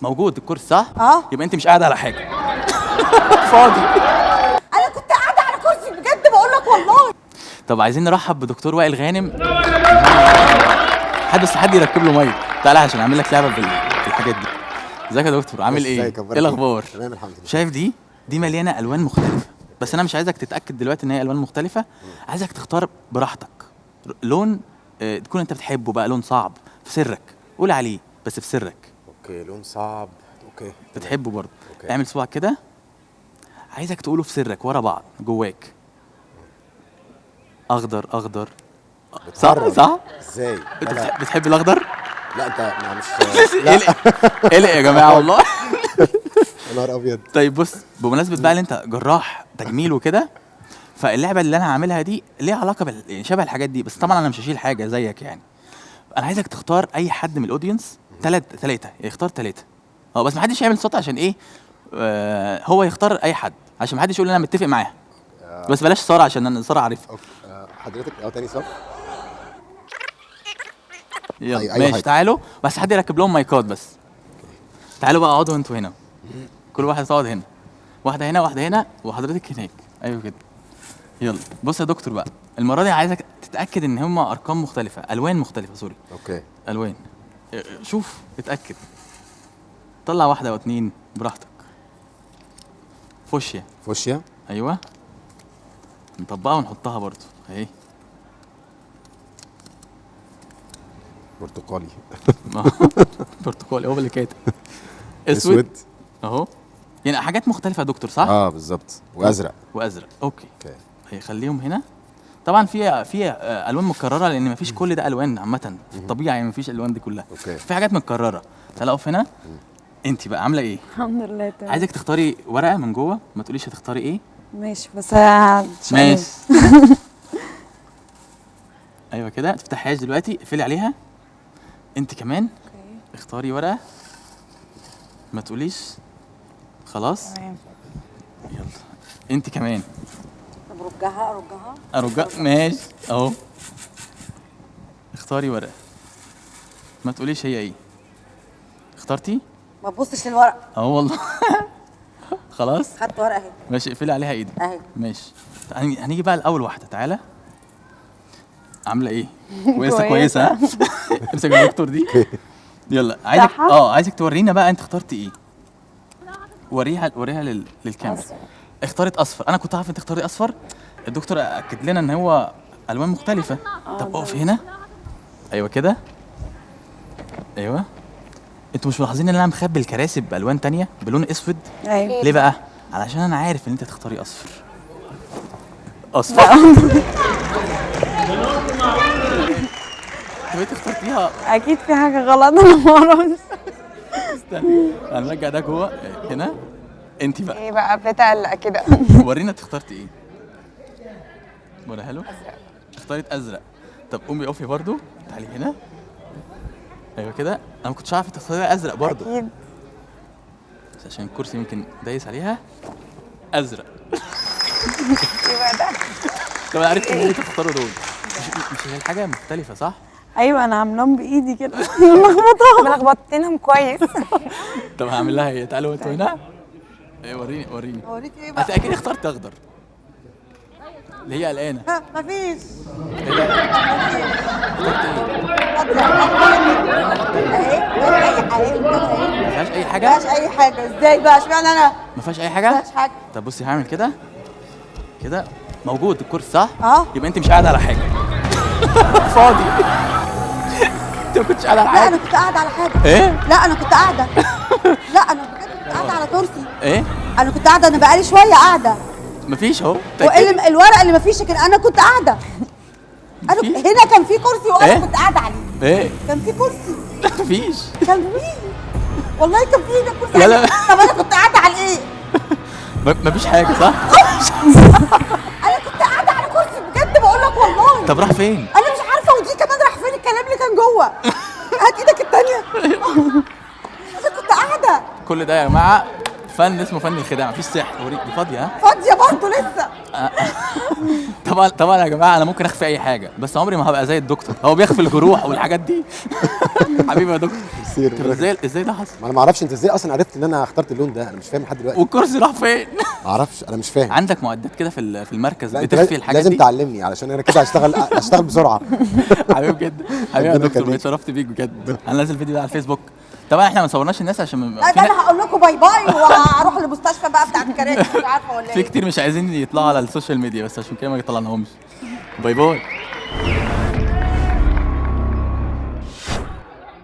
موجود الكرسي صح؟ يبقى انت مش قاعده على حاجه. فاضي. انا كنت قاعده على كرسي بجد بقول لك والله. طب عايزين نرحب بدكتور وائل غانم. حد يركب له مايك. تعالى عشان اعمل لك لعبه في الحاجات دي. ازيك يا دكتور؟ عامل ايه؟ ايه الاخبار؟ تمام الحمد لله. شايف دي مليانه الوان مختلفه، بس انا مش عايزك تتاكد دلوقتي ان هي الوان مختلفه. عايزك تختار براحتك لون تكون انت بتحبه، بقى لون صعب في سرك قول عليه بس في سرك. اوكي لون صعب. اوكي بتحبه برضه. اعمل صباعك كده، عايزك تقوله في سرك ورا بعض جواك. اخضر. صح؟ ازاي؟ بتحب الاخضر؟ لا انت مش لا قلق يا جماعه والله. نهار ابيض. طيب بص، بمناسبه بقى اللي انت جراح تجميل وكده، فاللعبه اللي انا هعملها دي ليها علاقه شبه الحاجات دي، بس طبعا انا مش هشيل حاجه زيك يعني. انا عايزك تختار اي حد من الاودينس، ثلاثه يختار ثلاثه. بس ما حدش يعمل صوت عشان ايه؟ هو يختار اي حد عشان ما حدش يقول انا متفق معاه. بس بلاش ساره عشان انا ساره عارفها. حضرتك تاني صف. يلا ماشي تعالوا، بس حد يركب لهم مايكات بس. تعالوا بقى اقعدوا انتوا هنا، كل واحد تقعد هنا، واحده هنا وحضرتك هناك. ايوه كده. يلا بص يا دكتور بقى، المره دي عايزك تتاكد ان هم ارقام مختلفه، الوان مختلفه. سوري. اوكي. الوان. شوف اتاكد، طلع واحده او اتنين براحتك. فوشيا. ايوه نطبقها ونحطها برضو اهي. برتقالي. برتقالي هو اللي كاتب. اسود اهو. يعني حاجات مختلفه يا دكتور صح؟ بالظبط. وازرق. اوكي. هيخليهم هنا. طبعا في الوان مكرره لان مفيش كل ده الوان عامه في الطبيعه، يعني مفيش الوان دي كلها. في حاجات متكرره. تعالى اقف هنا. انت بقى عامله ايه؟ الحمد لله تمام. عايزك تختاري ورقه من جوه، ما تقوليش هتختاري ايه. ماشي بس ماشي. ايوه كده، تفتحهاش دلوقتي، اقفلي عليها. انت كمان اختاري ورقه، ما تقوليش. خلاص تمام. يلا انت كمان. طب ارجها. ماشي اهو. اختاري ورقه، ما تقوليش هي ايه. اخترتي؟ ما تبصش للورق والله. خلاص خدت ورقه اهي. ماشي، اقفلي عليها ايدك اهي. ماشي. هنيجي بقى لاول واحده. تعالى. عامله ايه؟ كويسه. امسك الدكتور دي. يلا عايزك تورينا بقى انت اخترتي ايه. وريها للكاميرا. اختارت اصفر. انا كنت عارف انت اختاري اصفر. الدكتور اكد لنا ان هو الوان مختلفه. طب اقف هنا. ايوه كده. ايوه. انتوا مش ملاحظين ان انا مخبي الكراسي بالوان تانية بلون اسود؟ ايوه. ليه بقى؟ علشان انا عارف ان انت تختاري اصفر. طب انت اخترتيها. اكيد في حاجه غلط انا ما اعرفش. استنى هنرجع ده جوه هنا. انت بقى ايه بقى بتقلق كده؟ ورينا انت اخترتي ايه. وريها له. اختارت ازرق. طب قومي اقفي برضو. تعالي هنا. ايوه كده. انا ما كنتش عارف انت اختاري ازرق برضو. اكيد. بس عشان الكرسي يمكن دايس عليها. ازرق. ايه بقى ده؟ طب انا عرفت ان انت تختاروا دول. مش هي الحاجه مختلفه صح؟ ايوه انا عاملاهم بايدي كده. ملخبطتينهم كويس. طب هعمل لها ايه؟ تعالوا انتوا هنا. وريني اوريك ايه بقى؟ اكيد اخترت اخضر اللي هي قلقانه. مفيش. اخترت ايه؟ ما فيهاش اي حاجه. ما فيهاش اي حاجه. ازاي بقى؟ اشمعنى انا؟ ما فيهاش اي حاجه. ما فيهاش حاجه. طب بصي هعمل كده موجود الكرسي صح؟ يبقى انت مش قاعده على حاجه. فاضي. انت ما كنتش قاعده على حاجه. لا انا كنت قاعده على حاجه. ايه؟ لا انا كنت قاعده. لا انا بجد كنت قاعده على كرسي. ايه؟ انا كنت قاعده. انا بقالي شويه قاعده. مفيش اهو. الورقه اللي مفيش، لكن انا كنت قاعده. انا هنا كان في كرسي وانا كنت قاعده عليه. ايه؟ كان في كرسي. مفيش. كان في والله كان في هنا كرسي. لا. طب انا كنت قاعده على ايه؟ مفيش حاجه صح؟ انا كنت قاعده على كرسي بجد بقول لك والله. طب راح فين؟ انا مش عارفه. ودي كمان راح فين الكلام اللي كان جوه؟ هات ايدك التانيه. انا كنت قاعده. كل ده يا جماعه فن اسمه فن الخداع، مفيش سحر. وريك دي فاضيه ها. فاضيه برضه لسه. طبعا يا جماعه انا ممكن اخفي اي حاجه، بس عمري ما هبقى زي الدكتور، هو بيخفي الجروح والحاجات دي. حبيبي يا دكتور. طب ازاي ده حصل؟ ما انا ما اعرفش انت ازاي اصلا عرفت ان انا اخترت اللون ده، انا مش فاهم لحد دلوقتي. والكرسي راح فين؟ ما اعرفش، انا مش فاهم. عندك معدات كده في المركز لا، انت بتخفي الحاجات لازم دي؟ تعلمني علشان انا كده اشتغل بسرعه. حبيبي جدا، حبيبي يا دكتور، اتشرفت بيك بجد. هننزل الفيديو ده على الفيسبوك. طبعا احنا ما صورناش الناس عشان لا ده انا هقول لكم باي باي وهروح المستشفى بقى بتاعت كراتي، مش عارفه ولا في ايه. كتير مش عايزين يطلعوا على السوشيال ميديا، بس عشان كده ما طلعناهمش. باي باي.